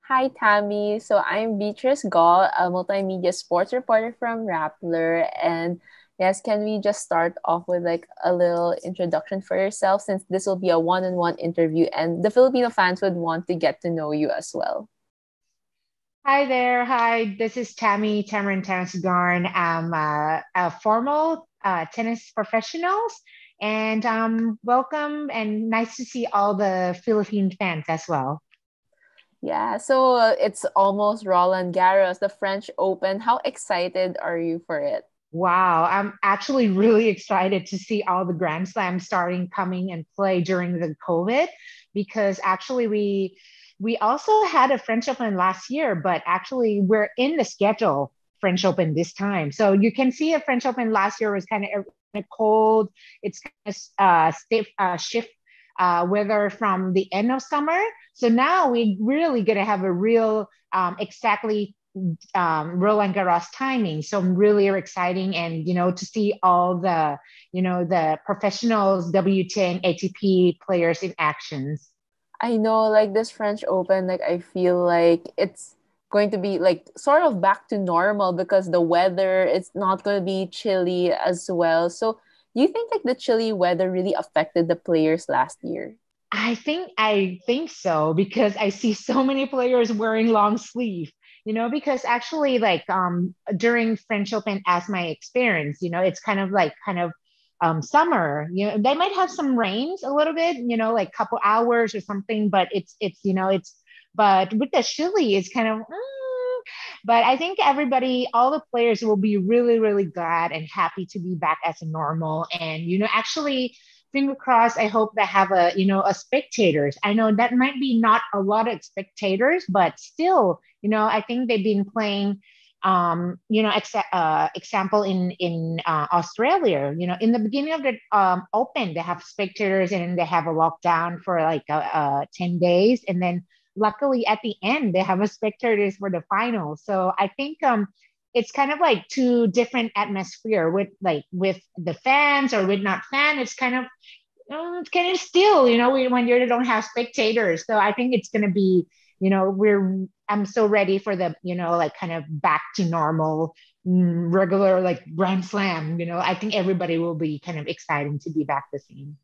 Hi, Tammy. So I'm Beatrice Gall, a multimedia sports reporter from Rappler. And yes, can we just start off with like a little introduction for yourself since this will be a one-on-one interview and the Filipino fans would want to get to know you as well. Hi there. Hi, this is Tammy Tanasugarn. I'm a formal tennis professionals, and welcome and nice to see all the Philippine fans as well. Yeah, so it's almost Roland Garros, the French Open. How excited are you for it? Wow, I'm actually really excited to see all the Grand Slams starting coming and play during the COVID because actually we also had a French Open last year, but actually we're in the schedule French Open this time. So you can see a French Open last year was kind of cold. It's kind of stiff shift weather from the end of summer. So now we really gonna have a real exactly Roland Garros timing. So really exciting, and to see all the the professionals, WTA, ATP players in actions. I know, like this French Open, like I feel like it's going to be like sort of back to normal because the weather it's not going to be chilly as well. So, do you think like the chilly weather really affected the players last year? I think so because I see so many players wearing long sleeve. Because actually like during French Open as my experience, it's kind of like summer. They might have some rains a little bit, like couple hours or something, but it's but with the chili it's kind of but I think everybody, all the players will be really, really glad and happy to be back as a normal. And, actually, finger crossed, I hope they have a spectators. I know that might be not a lot of spectators, but still, I think they've been playing example in Australia, in the beginning of the Open, they have spectators and they have a lockdown for like 10 days. And then luckily at the end they have a spectators for the final. So I think it's kind of like two different atmosphere with the fans or with not fan. It's kind of still, when you don't have spectators. So I think it's going to be, I'm so ready for the, like kind of back to normal, regular like Grand Slam. I think everybody will be kind of exciting to be back the same.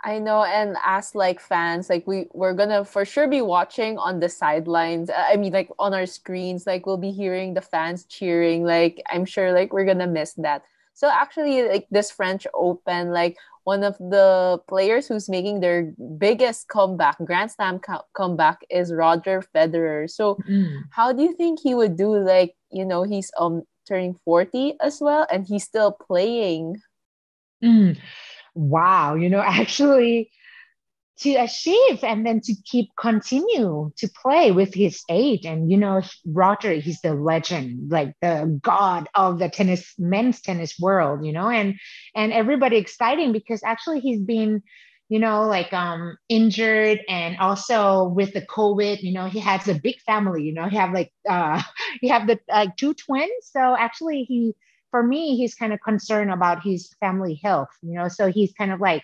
I know, and as like fans, like we're gonna for sure be watching on the sidelines. I mean, like on our screens, like we'll be hearing the fans cheering. Like I'm sure, like we're gonna miss that. So actually, like this French Open, like one of the players who's making their biggest comeback, Grand Slam comeback, is Roger Federer. So, Mm. how do you think he would do? Like he's turning 40 as well, and he's still playing. Mm. Wow, actually to achieve and then to keep continue to play with his age. And Roger, he's the legend, like the god of the men's tennis world, and everybody exciting because actually he's been like injured, and also with the COVID, he has a big family, he have like he have the like two twins. So actually he for me he's kind of concerned about his family health, so he's kind of like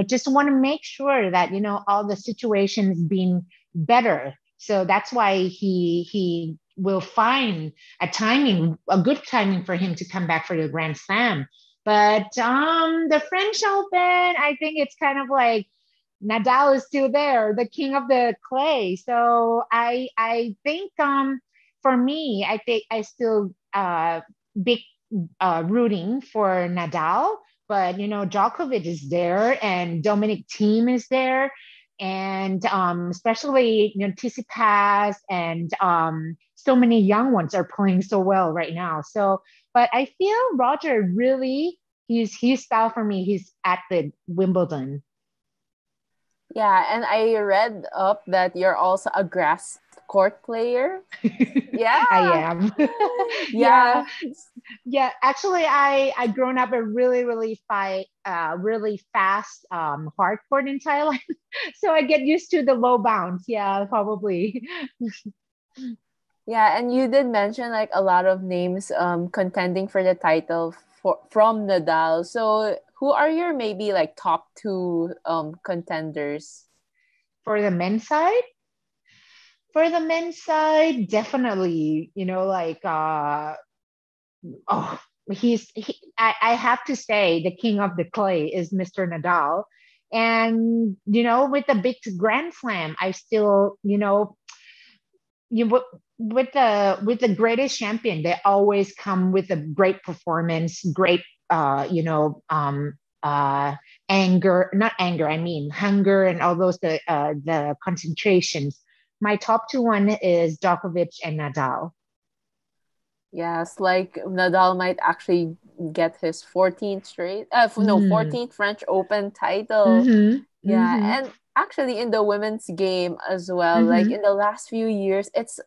just want to make sure that all the situations being better. So that's why he will find a good timing for him to come back for the Grand Slam. But the French Open, I think it's kind of like Nadal is still there, the king of the clay. So I think for me, I think I still big rooting for Nadal, but Djokovic is there and Dominic Thiem is there, and especially Tsitsipas and so many young ones are playing so well right now. So, but I feel Roger really he's his style for me. He's at the Wimbledon. Yeah, and I read up that you're also a grass court player. Yeah. I am. Yeah. Yeah. Yeah, actually, I grown up a really fast hard court in Thailand, so I get used to the low bounce. Yeah, probably. Yeah, and you did mention like a lot of names contending for the title from Nadal. So who are your maybe like top two contenders? For the men's side, For the men's side, definitely, oh, I have to say the king of the clay is Mr. Nadal. And, with the big Grand Slam, I still, you with the greatest champion, they always come with a great performance, great uh anger, not anger, I mean hunger, and all those the concentrations. My top two one is Djokovic and Nadal. Yes, like Nadal might actually get his 14th straight, no, Mm. 14th French Open title. Mm-hmm. Yeah, Mm-hmm. and actually in the women's game as well, like Mm-hmm. in the last few years, it's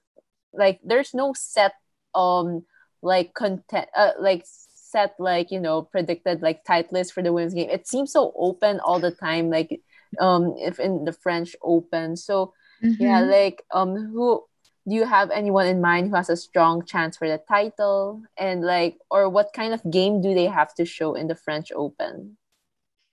like there's no set like content like set like predicted like title for the women's game. It seems so open all the time, like if in the French Open. So yeah, Mm-hmm. like who do you have anyone in mind who has a strong chance for the title, and like, or what kind of game do they have to show in the French Open?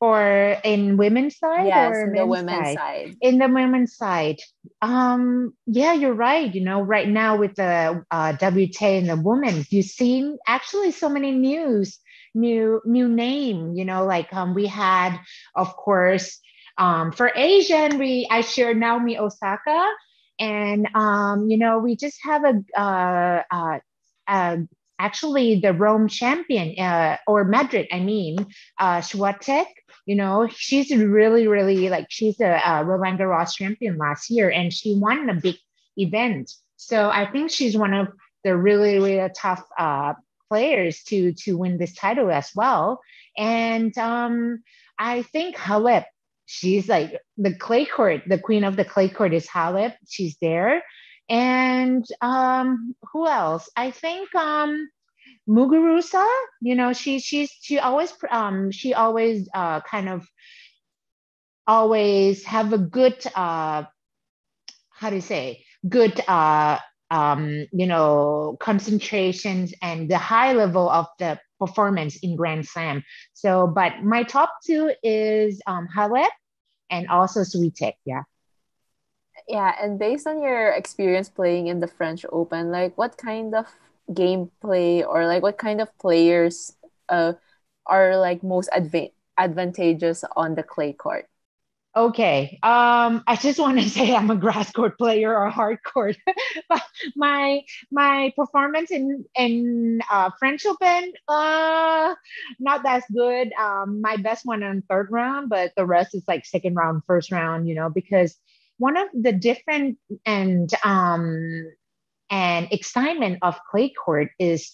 Or in women's side Yes, or in the men's women's side? side. In the women's side, yeah, you're right. Right now with the WTA and the women, you've seen actually so many new name. Like we had, of course, for Asian, I shared Naomi Osaka, and we just have uh, actually the Rome champion, or Madrid, I mean, Swiatek. She's really, really, like, she's a Roland Garros champion last year, and she won a big event. So I think she's one of the really, really tough players to win this title as well. And I think Halep, she's like the clay court, the queen of the clay court is Halep. She's there. And who else? I think Muguruza, she always kind of always have a good how do you say, good concentrations and the high level of the performance in Grand Slam. So, but my top two is Halep and also Swiatek. Yeah. Yeah, and based on your experience playing in the French Open, like what kind of gameplay or like what kind of players uh are like most advantageous on the clay court? Okay. I just want to say I'm a grass court player or hard court. But my my performance in French Open, not that good. My best one on third round, but the rest is like second round, first round. Because one of the different and excitement of clay court is,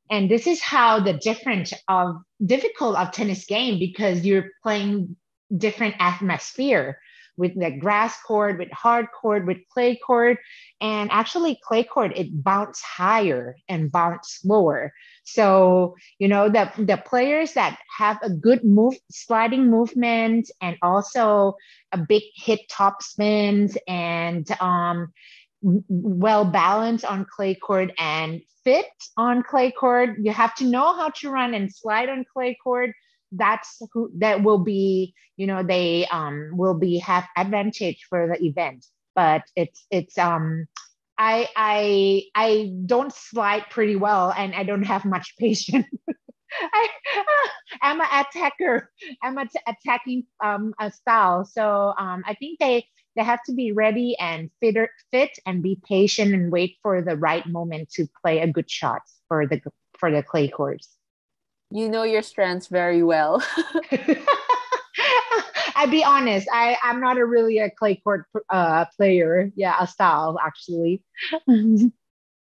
and this is how the different of difficult of tennis game, because you're playing different atmosphere with the grass court, with hard court, with clay court. And actually clay court, it bounce higher and bounce slower. So the players that have a good move sliding movement, and also a big hit top spins, and well balanced on clay court and fit on clay court. You have to know how to run and slide on clay court. That's who that will be. They will be have advantage for the event. But it's I don't slide pretty well, and I don't have much patience. I, I'm an attacker. I'm attacking a style. So I think they have to be ready and fit and be patient and wait for the right moment to play a good shot for the clay courts. You know your strengths very well. I'd be honest. I'm not a really a clay court player. Yeah, a style actually.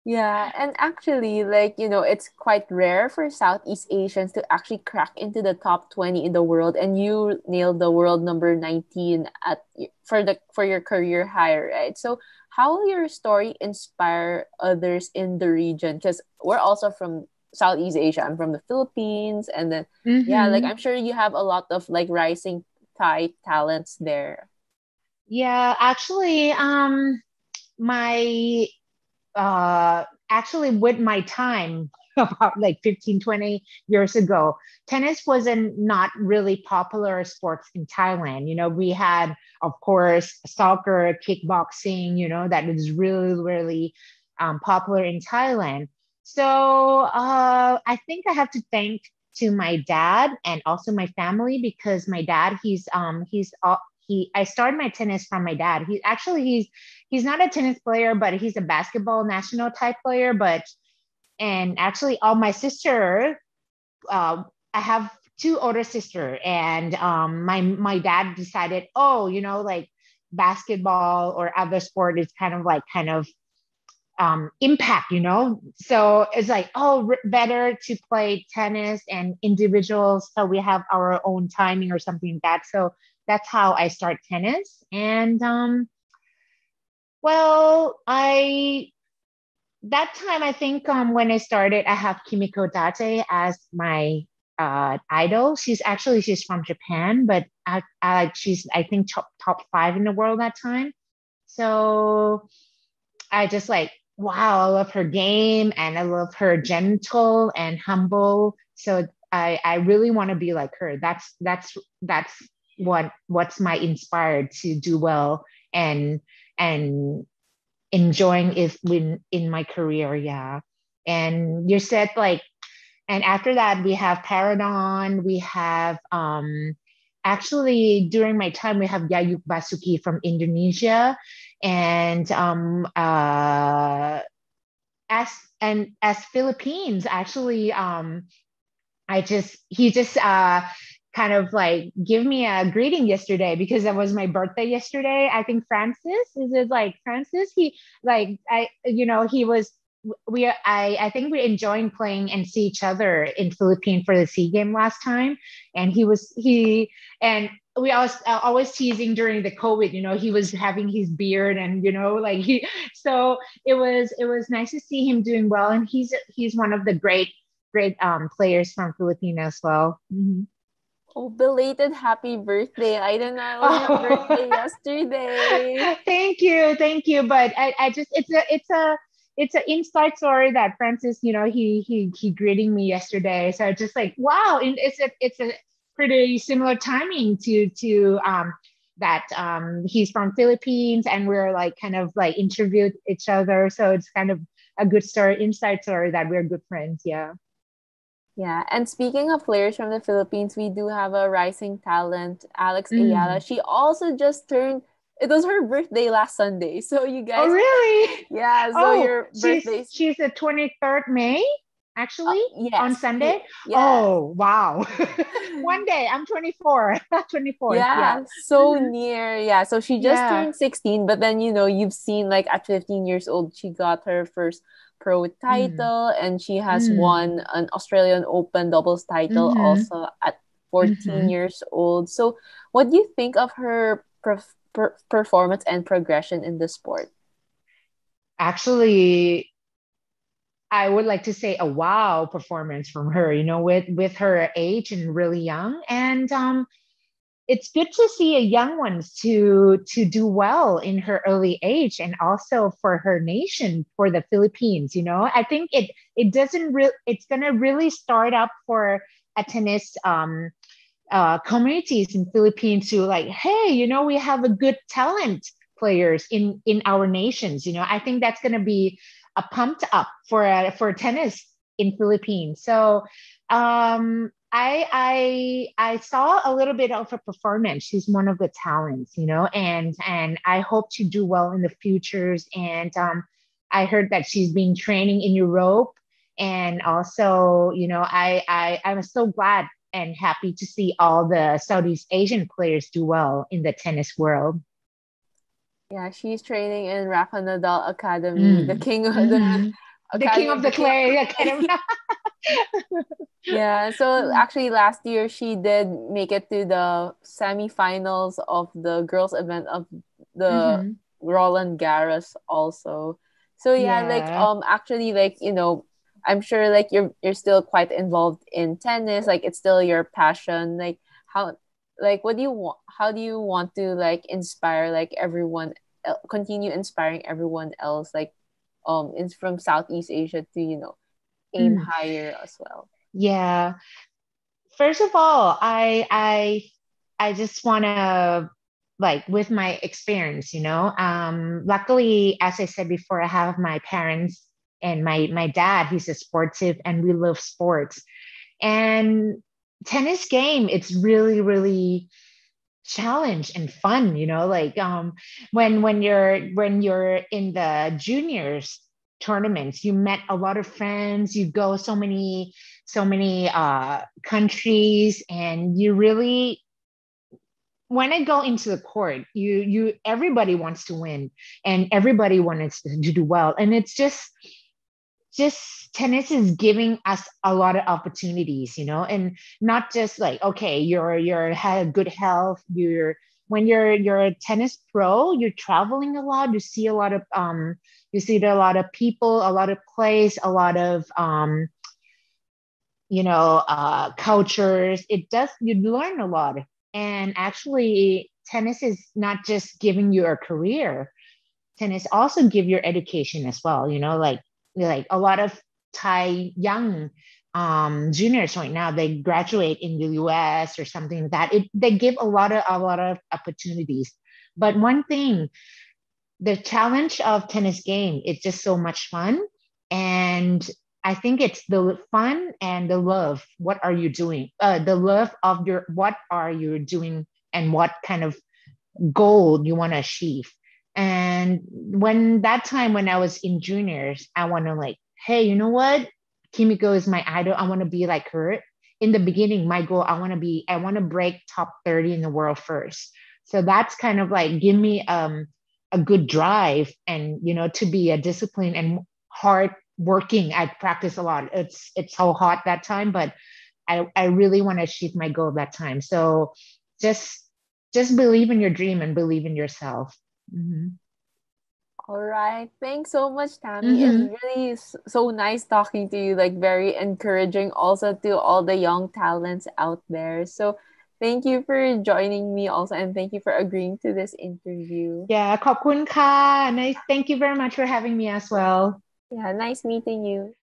Yeah, and actually, like, it's quite rare for Southeast Asians to actually crack into the top 20 in the world, and you nailed the world number 19 for your career high, right? So, how will your story inspire others in the region? Because we're also from Southeast Asia. I'm from the Philippines, and then yeah, like Mm-hmm. I'm sure you have a lot of like rising Thai talents there. Yeah, actually, my actually with my time about like 15, 20 years ago, tennis wasn't not really popular sports in Thailand. We had, of course, soccer, kickboxing, that was really, really popular in Thailand. So I think I have to thank to my dad and also my family, because my dad, he I started my tennis from my dad. He's not a tennis player, but he's a basketball national type player. But and actually, all my sister, uh, I have two older sister, and my dad decided, oh, like basketball or other sport is kind of impact, so it's like, oh, better to play tennis and individuals, so we have our own timing or something like that. So that's how I start tennis. And well, I that time, I think, when I started, I have Kimiko Date as my idol. She's from Japan, but she's, I think, top five in the world that time. So I just like, wow, I love her game, and I love her gentle and humble. So I really want to be like her. That's what's my inspired to do well, and enjoying is when in my career. Yeah. And you said like, and after that we have Paradon, we have actually during my time we have Yayuk Basuki from Indonesia. And as as Philippines, actually, I just he just kind of like give me a greeting yesterday, because it was my birthday yesterday. I think Francis, is it like Francis? He like I he was I think we're enjoying playing and see each other in Philippines for the SEA game last time. And he and we always teasing during the COVID, he was having his beard, and like so it was nice to see him doing well. And he's one of the great players from Philippines as well. Mhm. Oh, belated happy birthday. I don't know, it was your birthday Oh, yesterday. thank you. But I just it's a inside story that Francis, he greeting me yesterday. So just like, wow, and it's a pretty similar timing to that he's from Philippines, and we're like kind of like interviewed each other. So it's kind of a good story, inside story, that we're good friends. Yeah. Yeah, and speaking of players from the Philippines, we do have a rising talent, Alex Ayala. Mm. She also just turned, it was her birthday last Sunday. So you Oh, guys, really? yeah, so Oh, your she's birthdays, she's the 23rd May, actually, on yes, Sunday. yes. Oh, wow. One day, I'm 24. 24th, yeah. Yeah, so Mhm. near. Yeah, so she just Yeah. turned 16, but then, you've seen like at 15 years old, she got her first pro Mm, title, and she has mm, won an Australian Open doubles title mm-hmm, also at 14 mm-hmm. years old. So, what do you think of her performance and progression in the sport? Actually, I would like to say a wow performance from her, with her age and really young. And it's good to see a young ones to do well in her early age, and also for her nation, for the Philippines. I think it doesn't real it's gonna really start up for a tennis communities in Philippines to like, hey, we have a good talent players in our nations. I think that's gonna be a pumped up for tennis in Philippines. So I saw a little bit of her performance. She's one of the talents, and I hope to do well in the futures. And I heard that she's been training in Europe, and also, I'm so glad and happy to see all the Southeast Asian players do well in the tennis world. Yeah, she's training in Rafa Nadal Academy, the Mm. king of the Hmm. The king Academy of of the the King of clay. the Clay. Yeah, so actually last year she did make it to the semifinals of the girls event of the Hmm. Roland Garros also. So yeah, like Yeah. actually like, I'm sure like you're still quite involved in tennis, like it's still your passion. Like how like what do you want how do you want to like inspire like everyone continue inspiring everyone else like is from Southeast Asia to, aim Mm. higher as well? Yeah. First of all, I just want to like with my experience, luckily, as I said before, I have my parents and my dad, he's a sportive and we love sports. And tennis game, it's really, really challenge and fun, like when you're in the juniors tournaments, you met a lot of friends, you go so many countries, and you really, when I go into the court, you everybody wants to win and everybody wants to do well. And it's just tennis is giving us a lot of opportunities, and not just like, okay, you're had good health, when you're a tennis pro, you're traveling a lot, you see a lot of people, a lot of place, a lot of cultures. It does, you learn a lot. And actually, tennis is not just giving you a career. Tennis also give your education as well. Like a lot of Thai young juniors right now, they graduate in the US or something like that. They give a lot of opportunities. But one thing, the challenge of tennis game, it's just so much fun. And I think it's the fun and the love. What are you doing? The love of your, what are you doing, and what kind of goal you want to achieve. And when I was in juniors, I want to like, hey, you know what? Kimiko is my idol. I want to be like her. In the beginning, my goal, I want to break top 30 in the world first. So that's kind of like give me a good drive, and to be a disciplined and hard working. I practice a lot. It's so hot that time, but I really want to achieve my goal that time. So just just believe in your dream and believe in yourself. Hmm. All right. Thanks so much, Tammy. It's Hmm. really so nice talking to you, like very encouraging also to all the young talents out there. So thank you for joining me also, and thank you for agreeing to this interview. Yeah, ขอบคุณค่ะ. Nice. Thank you very much for having me as well. Yeah, nice meeting you.